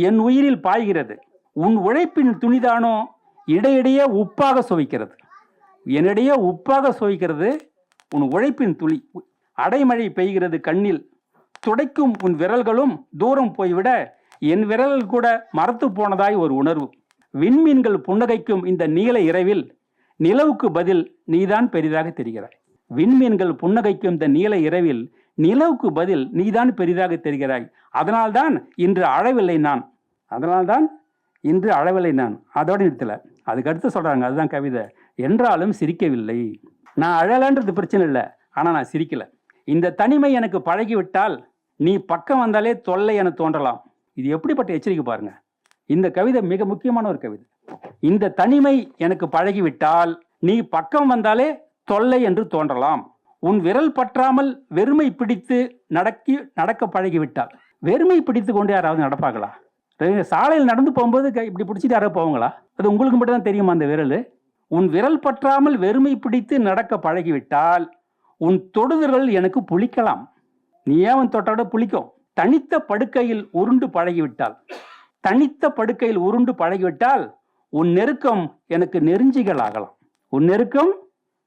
[SPEAKER 1] என் உயிரில் பாய்கிறது. உன் உழைப்பின் துணிதானோ இடையிடையே உப்பாக சுவைக்கிறது. என்னிடையே உப்பாக சுவைக்கிறது உன் உழைப்பின் துளி. அடைமழை பெய்கிறது கண்ணில், துடைக்கும் உன் விரல்களும் தூரம் போய்விட என் விரல்கள் கூட மரத்து போனதாய் ஒரு உணர்வு. விண்மீன்கள் புன்னகைக்கும் இந்த நீல இரவில் நிலவுக்கு பதில் நீதான் பெரிதாக தெரிகிறாய். விண்மீன்கள் புன்னகைக்கும் இந்த நீல இரவில் நிலவுக்கு பதில் நீதான் பெரிதாக தெரிகிறாய். அதனால்தான் இன்று அழவில்லை நான், அதனால்தான் இன்று அழவில்லை நான். அதோட நிறுத்தல, அதுக்கடுத்து சொல்றாங்க, அதுதான் கவிதை. என்றாலும் சிரிக்கவில்லை. நான் அழலன்றது பிரச்சனை இல்லை, ஆனா நான் சிரிக்கல. இந்த தனிமை எனக்கு பழகிவிட்டால் நீ பக்கம் வந்தாலே தொல்லை என தோன்றலாம். இது எப்படிப்பட்ட எச்சரிக்கை பாருங்க. இந்த கவிதை மிக முக்கியமான ஒரு கவிதை. இந்த தனிமை எனக்கு பழகிவிட்டால் நீ பக்கம் வந்தாலே தொல்லை என்று தோன்றலாம். உன் விரல் பற்றாமல் வெறுமை பிடித்து நடக்க பழகிவிட்டால். வெறுமை பிடித்து கொண்டு யாராவது நடப்பாங்களா? சாலையில் நடந்து போகும்போது இப்படி பிடிச்சிட்டு யாராவது போவாங்களா? அது உங்களுக்கு மட்டும் தான் தெரியுமா அந்த விரல்? உன் விரல் பற்றாமல் வெறுமை பிடித்து நடக்க பழகிவிட்டால் உன் தொடுதல்கள் எனக்கு புளிக்கலாம். நீ ஏன் தொட்டோட புளிக்கும். தனித்த படுக்கையில் உருண்டு பழகிவிட்டால், தனித்த படுக்கையில் உருண்டு பழகிவிட்டால் உன் நெருக்கம் எனக்கு நெருஞ்சிகள் ஆகலாம். உன் நெருக்கம்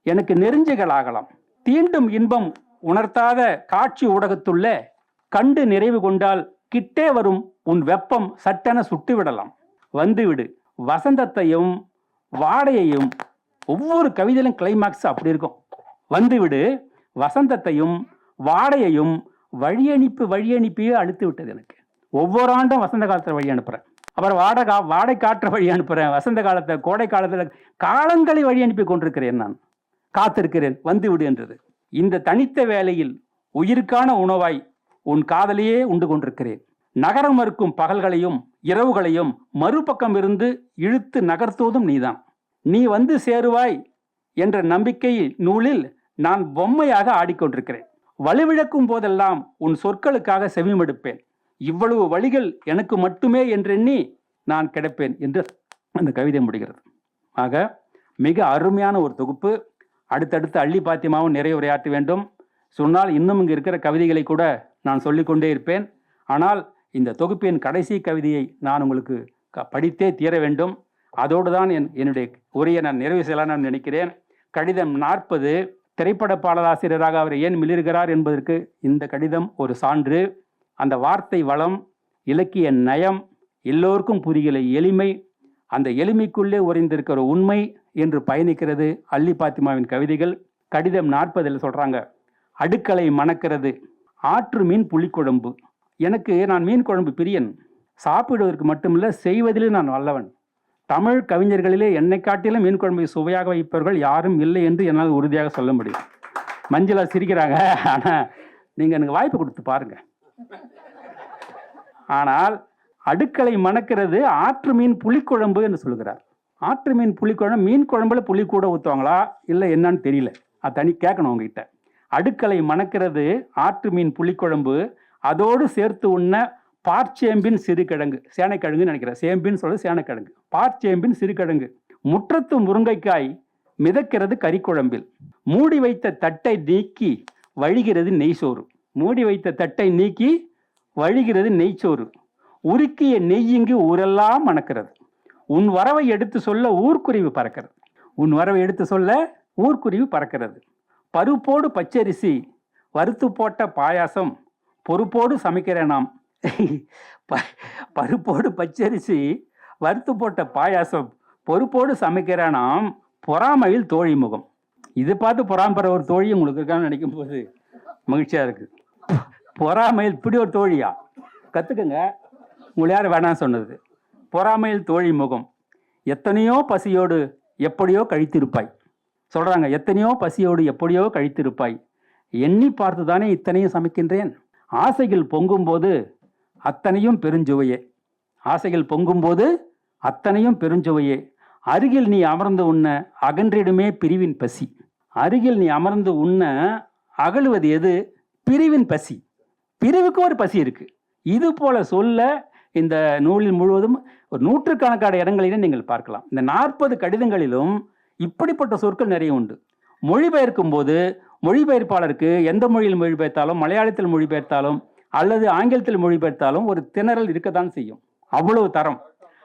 [SPEAKER 1] எனக்கு நெருஞ்சிகள் ஆகலாம். தீண்டும் இன்பம் உணர்த்தாத காட்சி ஊடகத்துள்ள கண்டு நிறைவு கொண்டால் கிட்டே வரும் உன் வெப்பம் சட்டென சுட்டுவிடலாம். வந்துவிடு. வசந்தத்தையும் வாடையையும், ஒவ்வொரு கவிதையிலும் கிளைமாக்ஸ் அப்படி இருக்கும். வந்துவிடு. வசந்தத்தையும் வாடையையும் வழியனுப்பியே அழுத்து விட்டது எனக்கு. ஒவ்வொரு ஆண்டும் வசந்த காலத்தில் வழி அனுப்புறேன், அப்புறம் வாடை காற்ற வழி அனுப்புறேன், வசந்த காலத்தை கோடை காலத்தில் காலங்களை வழி அனுப்பி கொண்டிருக்கிறேன். நான் காத்திருக்கிறேன், வந்து விடு என்றது. இந்த தனித்த வேளையில் உயிருக்கான உணவாய் உன் காதலையே உண்டு கொண்டிருக்கிறேன். நகரம் மறுக்கும் பகல்களையும் இரவுகளையும் மறுபக்கம் இருந்து இழுத்து நகர்த்துவதும் நீதான். நீ வந்து சேருவாய் என்ற நம்பிக்கை நூலில் நான் பொம்மையாக ஆடிக்கொண்டிருக்கிறேன். வலுவிழக்கும் போதெல்லாம் உன் சொற்களுக்காக செவிமடுப்பேன். இவ்வளவு வழிகள் எனக்கு மட்டுமே என்றெண்ணி நான் கிடப்பேன் என்று அந்த கவிதை முடிகிறது. ஆக மிக அருமையான ஒரு தொகுப்பு. அடுத்தடுத்து அள்ளி பாத்திமாவும் நிறைய உரையாற்ற வேண்டும். சொன்னால் இன்னும் இங்கு இருக்கிற கவிதைகளை கூட நான் சொல்லிக்கொண்டே இருப்பேன். ஆனால் இந்த தொகுப்பின் கடைசி கவிதையை நான் உங்களுக்கு படித்தே தீர வேண்டும். அதோடு தான் என்னுடைய உரையை நான் நிறைவு செய்யலாம் நினைக்கிறேன். கடிதம் 40. திரைப்பட பாடலாசிரியராக அவர் ஏன் மிளிர்கிறார் என்பதற்கு இந்த கடிதம் ஒரு சான்று. அந்த வார்த்தை வளம், இலக்கிய நயம், எல்லோருக்கும் புரிகிற எளிமை, அந்த எளிமைக்குள்ளே உறைந்திருக்கிற உண்மை என்று பயணிக்கிறது அள்ளி பாத்திமாவின் கவிதைகள். கடிதம் 40 சொல்றாங்க, அடுக்களை மணக்கிறது ஆற்று மீன் புளிக்குழம்பு. நான் மீன் குழம்பு பிரியன். சாப்பிடுவதற்கு மட்டுமில்லை, செய்வதிலும் நான் வல்லவன். தமிழ் கவிஞர்களிலே என்னை காட்டிலும் மீன் குழம்பை சுவையாக வைப்பவர்கள் யாரும் இல்லை என்று என்னால் உறுதியாக சொல்ல முடியும். மஞ்சளா சிரிக்கிறாங்க, ஆனால் நீங்கள் எனக்கு வாய்ப்பு கொடுத்து பாருங்க. ஆனால் அடுக்களை மணக்கிறது ஆற்று மீன் புளிக்குழம்பு என்று சொல்கிறார். ஆற்று மீன் புளிக்குழம்பு, மீன் குழம்புல புளி கூட ஊற்றுவாங்களா இல்லை என்னன்னு தெரியல, அது தனி கேட்கணும் உங்ககிட்ட. அடுக்களை மணக்கிறது ஆற்று மீன் புளிக்குழம்பு, அதோடு சேர்த்து உண்ண பார்ச்சேம்பின் சிறுகிழங்கு, சேனைக்கிழங்குன்னு நினைக்கிறேன், சேம்பின்னு சொல்ல சேனைக்கிழங்கு, பார்ச்சேம்பின் சிறுகிழங்கு. முற்றத்து முருங்கைக்காய் மிதக்கிறது கறிக்குழம்பில், மூடி வைத்த தட்டை நீக்கி வழிகிறது நெய்சோறு. மூடி வைத்த தட்டை நீக்கி வழிகிறது நெய்ச்சோறு. உருக்கிய நெய்யிங்கு ஊரெல்லாம் மணக்கிறது. உன் வரவை எடுத்து சொல்ல ஊர்க்குருவி பறக்கிறது. உன் வரவை எடுத்து சொல்ல ஊர்க்குருவி பறக்கிறது. பருப்போடு பச்சரிசி வறுத்து போட்ட பாயாசம் பொறுப்போடு சமைக்கிறேன் நாம். பருப்போடு பச்சரிசி வறுத்து போட்ட பாயாசம் பொறுப்போடு சமைக்கிறேன் நாம், பொறாமையில் தோழி முகம். இது பார்த்து பொறாம்பற ஒரு தோழி உங்களுக்கு இருக்கான்னு நினைக்கும் போது மகிழ்ச்சியா இருக்கு. பொறாமையில் இப்படி ஒரு தோழியா? கத்துக்குங்க, உங்களை யாரும் வேணாம் சொன்னது. பொறாமையில் தோழி முகம், எத்தனையோ பசியோடு எப்படியோ கழித்திருப்பாய். சொல்றாங்க, எத்தனையோ பசியோடு எப்படியோ கழித்திருப்பாய். எண்ணி பார்த்துதானே இத்தனையும் சமைக்கின்றேன். ஆசைகள் பொங்கும்போது அத்தனையும் பெருஞ்சுவையே. ஆசைகள் பொங்கும்போது அத்தனையும் பெருஞ்சுவையே. அருகில் நீ அமர்ந்து உண்ண அகன்றிடுமே பிரிவின் பசி. அருகில் நீ அமர்ந்து உண்ண அகலுவது எது? பிரிவின் பசி. பிரிவுக்கு ஒரு பசி இருக்கு. இது போல சொல்ல இந்த நூலில் முழுவதும் ஒரு நூற்றுக்கணக்கான இடங்களிலும் நீங்கள் பார்க்கலாம். இந்த 40 கடிதங்களிலும் இப்படிப்பட்ட சொற்கள் நிறைய உண்டு. மொழிபெயர்க்கும் போது மொழிபெயர்ப்பாளருக்கு எந்த மொழியில் மொழிபெயர்த்தாலும், மலையாளத்தில் மொழிபெயர்த்தாலும் அல்லது ஆங்கிலத்தில் மொழிபெயர்த்தாலும் ஒரு திணறல் இருக்கத்தான் செய்யும். அவ்வளவு தரம்.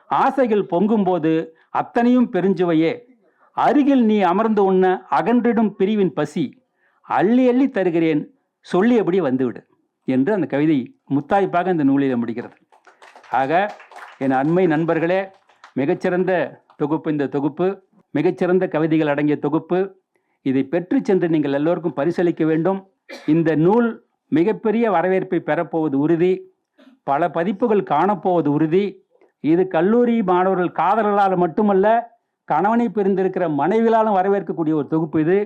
[SPEAKER 1] ஆசைகள் பொங்கும் போது அத்தனையும் பெருஞ்சுவையே, அருகில் நீ அமர்ந்து உண்ண அகன்றிடும் பிரிவின் பசி, அள்ளி அள்ளி தருகிறேன் சொல்லியபடி வந்துவிடு என்று அந்த கவிதை முத்தாய்ப்பாக இந்த நூலில் முடிகிறது. ஆக என் அண்மை நண்பர்களே, மிகச்சிறந்த தொகுப்பு இந்த தொகுப்பு, மிகச்சிறந்த கவிதைகள் அடங்கிய தொகுப்பு. இதை பெற்று சென்று நீங்கள் எல்லோருக்கும் பரிசளிக்க வேண்டும். இந்த நூல் மிகப்பெரிய வரவேற்பை பெறப்போவது உறுதி. பல பதிப்புகள் காணப்போவது உறுதி. இது கல்லூரி மாணவர்கள் காதலால் மட்டுமல்ல, கணவனை பிரிந்திருக்கிற மனைவிகளாலும் வரவேற்கக்கூடிய ஒரு தொகுப்பு இது.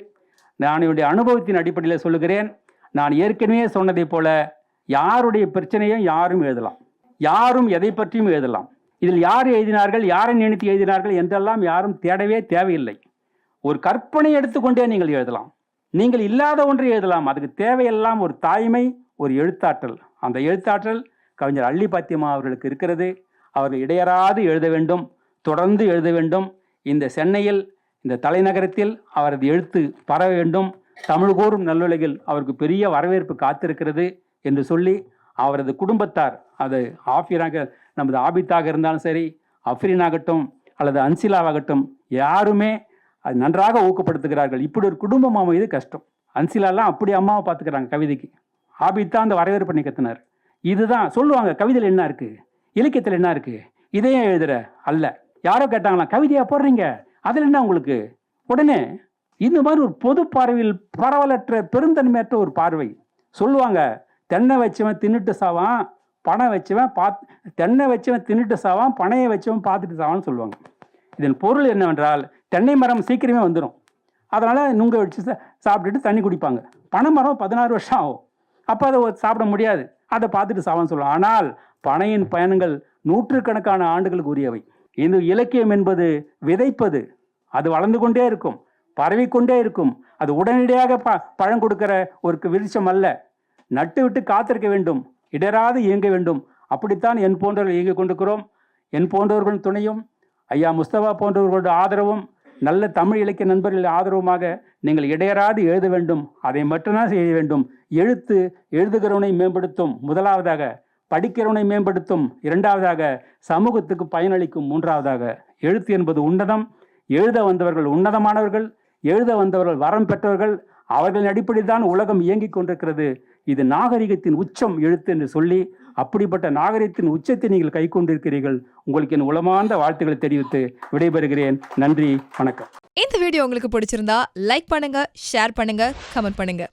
[SPEAKER 1] நான் என்னுடைய அனுபவத்தின் அடிப்படையில் சொல்லுகிறேன். நான் ஏற்கனவே சொன்னதை போல யாருடைய பிரச்சனையும் யாரும் எழுதலாம், யாரும் எதை பற்றியும் எழுதலாம். இதில் யார் எழுதினார்கள், யாரை நினைத்து எழுதினார்கள் என்றெல்லாம் யாரும் தேடவே தேவையில்லை. ஒரு கற்பனை எடுத்துக்கொண்டே நீங்கள் எழுதலாம். நீங்கள் இல்லாத ஒன்றை எழுதலாம். அதுக்கு தேவையெல்லாம் ஒரு தாய்மை, ஒரு எழுத்தாற்றல். அந்த எழுத்தாற்றல் கவிஞர் அள்ளி பாத்தியம்மா அவர்களுக்கு இருக்கிறது. அவர்கள் இடையறாது எழுத வேண்டும், தொடர்ந்து எழுத வேண்டும். இந்த சென்னையில், இந்த தலைநகரத்தில் அவரது எழுத்து பரவ வேண்டும். தமிழ் கூறும் நல்லுலகில் அவருக்கு பெரிய வரவேற்பு காத்திருக்கிறது என்று சொல்லி, அவரது குடும்பத்தார், அது ஆஃபிராக நமது ஆபித்தாக இருந்தாலும் சரி, அஃப்ரீனாகட்டும் அல்லது அன்சிலாவாகட்டும், யாருமே அது நன்றாக ஊக்கப்படுத்துகிறார்கள். இப்படி ஒரு குடும்பம் அமைது கஷ்டம். அன்சிலாலாம் அப்படி அம்மாவை பார்த்துக்கிறாங்க கவிதைக்கு. ஆபித்தா அந்த வரவேற்பு பண்ணி கத்தினார். இதுதான் சொல்லுவாங்க, கவிதையில் என்ன இருக்கு, இலக்கியத்தில் என்ன இருக்கு, இதையும் எழுதுற அல்ல. யாரோ கேட்டாங்களாம், கவிதையா போடுறீங்க, அதில் என்ன உங்களுக்கு? உடனே இந்த மாதிரி ஒரு பொது பார்வையில் பரவலற்ற பெருந்தன்மையற்ற ஒரு பார்வை சொல்லுவாங்க. தென்னை வச்சவன் தின்னுட்டு சாவான், பனை வச்சவன் தென்னை வச்சவன் தின்னுட்டு சாவான், பனையை வச்சவன் பார்த்துட்டு சாவான்னு சொல்லுவாங்க. இதன் பொருள் என்னவென்றால், தென்னை மரம் சீக்கிரமே வந்துடும், அதனால் நுங்க வச்சு சாப்பிட்டுட்டு தண்ணி குடிப்பாங்க. பனை மரம் 16 வருஷம் ஆகும், அப்போ அதை சாப்பிட முடியாது, அதை பார்த்துட்டு சாவான்னு சொல்லுவாங்க. ஆனால் பனையின் பயணங்கள் நூற்றுக்கணக்கான ஆண்டுகளுக்கு உரியவை. இந்த இலக்கியம் என்பது விதைப்பது, அது வளர்ந்து கொண்டே இருக்கும், பரவிக்கொண்டே இருக்கும். அது உடனடியாக பழம் கொடுக்கிற ஒரு விருட்சம் அல்ல. நட்டு விட்டு காத்திருக்க வேண்டும், இடராது இயங்க வேண்டும். அப்படித்தான் என் போன்றவர்கள் இயங்கிக் கொண்டிருக்கிறோம். என் போன்றவர்களின் துணையும், ஐயா முஸ்தபா போன்றவர்களோட ஆதரவும், நல்ல தமிழ் இலக்கிய நண்பர்களின் ஆதரவுமாக நீங்கள் இடையராது எழுத வேண்டும். அதை மட்டும்தான் செய்ய வேண்டும். எழுத்து எழுதுகிறவனை மேம்படுத்தும், முதலாவதாக படிக்கிறவனை மேம்படுத்தும், இரண்டாவதாக சமூகத்துக்கு பயனளிக்கும், மூன்றாவதாக எழுத்து என்பது உன்னதம். எழுத வந்தவர்கள் உன்னதமானவர்கள், எழுத வந்தவர்கள் வரம் பெற்றவர்கள். அவர்களின் அடிப்படையில் தான் உலகம் இயங்கிக் கொண்டிருக்கிறது. இது நாகரிகத்தின் உச்சம் எழுத்து என்று சொல்லி, அப்படிப்பட்ட நாகரிகத்தின் உச்சத்தை நீங்கள் கை கொண்டிருக்கிறீர்கள். உங்களுக்கு என் உளமார்ந்த வாழ்த்துக்களை தெரிவித்து விடைபெறுகிறேன். நன்றி, வணக்கம்.
[SPEAKER 2] இந்த வீடியோ உங்களுக்கு பிடிச்சிருந்தா லைக் பண்ணுங்க, ஷேர் பண்ணுங்க, கமெண்ட் பண்ணுங்க.